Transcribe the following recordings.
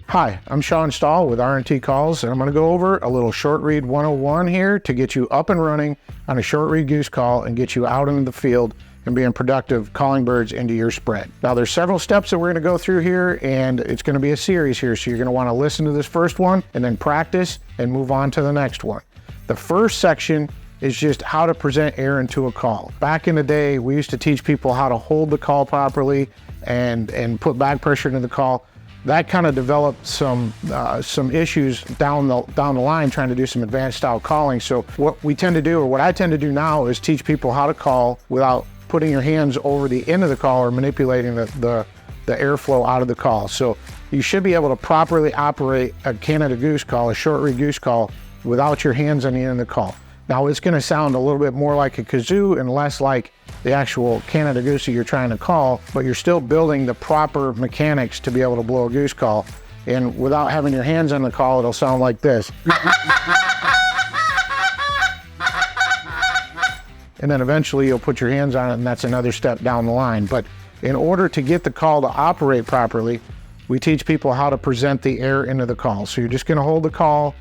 Hi, I'm Sean Stahl with R&T Calls, and I'm going to go over a little short read 101 here to get you up and running on a short read goose call and get you out into the field and being productive calling birds into your spread. Now there's several steps that we're going to go through here, and it's going to be a series here, so you're going to want to listen to this first one and then practice and move on to the next one. The first section is just how to present air into a call. Back in the day, we used to teach people how to hold the call properly and put back pressure into the call. That kind of developed some issues down the line trying to do some advanced style calling. So what we tend to do, or what I tend to do now, is teach people how to call without putting your hands over the end of the call or manipulating the airflow out of the call. So you should be able to properly operate a Canada goose call, a short reed goose call, without your hands on the end of the call. Now it's going to sound a little bit more like a kazoo and less like the actual Canada goose that you're trying to call, but you're still building the proper mechanics to be able to blow a goose call. And without having your hands on the call, it'll sound like this. And then eventually you'll put your hands on it, and that's another step down the line. But in order to get the call to operate properly, we teach people how to present the air into the call. So you're just going to hold the call,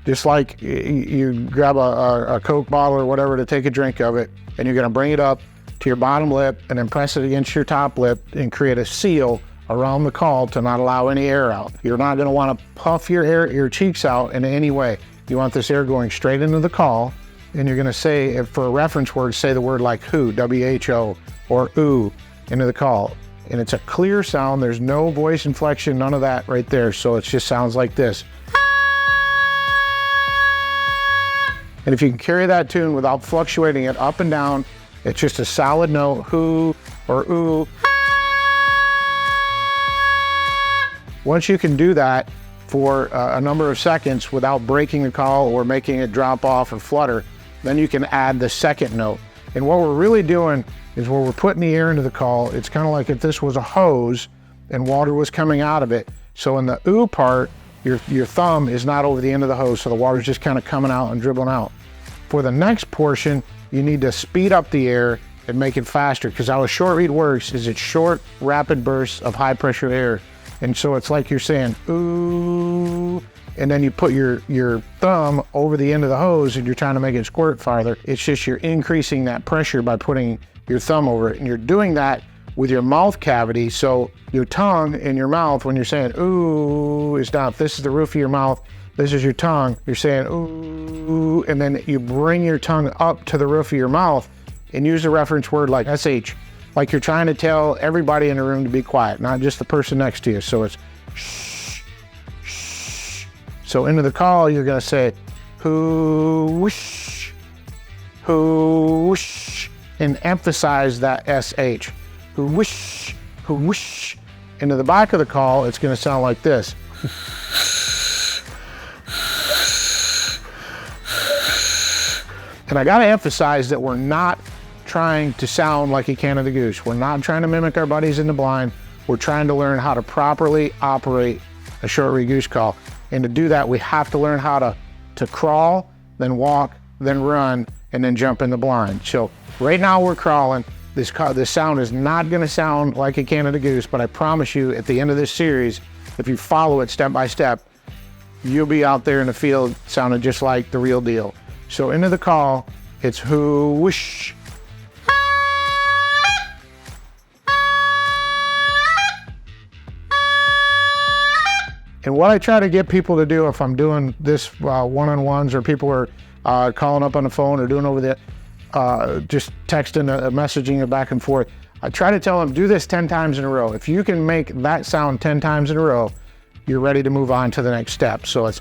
just like you grab a Coke bottle or whatever to take a drink of it, and you're going to bring it up to your bottom lip and then press it against your top lip and create a seal around the call to not allow any air out. You're not going to want to puff your cheeks out in any way. You want this air going straight into the call, and you're going to say, for a reference word, say the word like who, W-H-O, or ooh into the call. And it's a clear sound. There's no voice inflection, none of that right there. So it just sounds like this. And if you can carry that tune without fluctuating it up and down, it's just a solid note, who or ooh. Once you can do that for a number of seconds without breaking the call or making it drop off or flutter, then you can add the second note. And what we're really doing is where we're putting the air into the call, it's kind of like if this was a hose and water was coming out of it. So in the ooh part, your thumb is not over the end of the hose, so the water's just kind of coming out and dribbling out. For the next portion, you need to speed up the air and make it faster, because how a short reed works is it's short, rapid bursts of high pressure air. And so it's like you're saying, ooh, and then you put your thumb over the end of the hose and you're trying to make it squirt farther. It's just you're increasing that pressure by putting your thumb over it. And you're doing that with your mouth cavity. So your tongue in your mouth, when you're saying ooh, is not, this is the roof of your mouth, this is your tongue, you're saying ooh, and then you bring your tongue up to the roof of your mouth and use a reference word like SH, like you're trying to tell everybody in the room to be quiet, not just the person next to you. So it's shh, shh. So into the call, you're gonna say whoosh, whoosh, and emphasize that SH. Whoosh, whoosh. Into the back of the call, it's gonna sound like this. And I gotta emphasize that we're not trying to sound like a Canada goose. We're not trying to mimic our buddies in the blind. We're trying to learn how to properly operate a short reed goose call. And to do that, we have to learn how to crawl, then walk, then run, and then jump in the blind. So right now we're crawling. This sound is not gonna sound like a Canada goose, but I promise you at the end of this series, if you follow it step by step, you'll be out there in the field sounding just like the real deal. So into the call, it's whoosh. And what I try to get people to do if I'm doing this one-on-ones, or people are calling up on the phone or doing over the, just texting, messaging it back and forth, I try to tell them, do this 10 times in a row. If you can make that sound 10 times in a row, you're ready to move on to the next step. So it's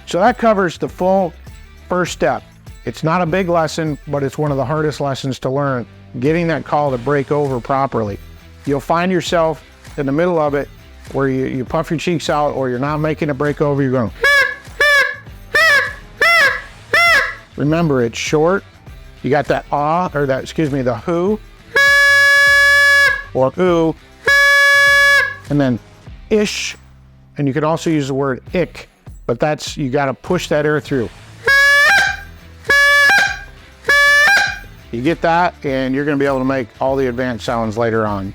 so that covers the full first step. It's not a big lesson, but it's one of the hardest lessons to learn, getting that call to break over properly. You'll find yourself in the middle of it where you puff your cheeks out, or you're not making a break over, you're going. Remember, it's short. You got that the who, or ooh, and then ish, and you can also use the word ick, but you got to push that air through. You get that, and you're going to be able to make all the advanced sounds later on.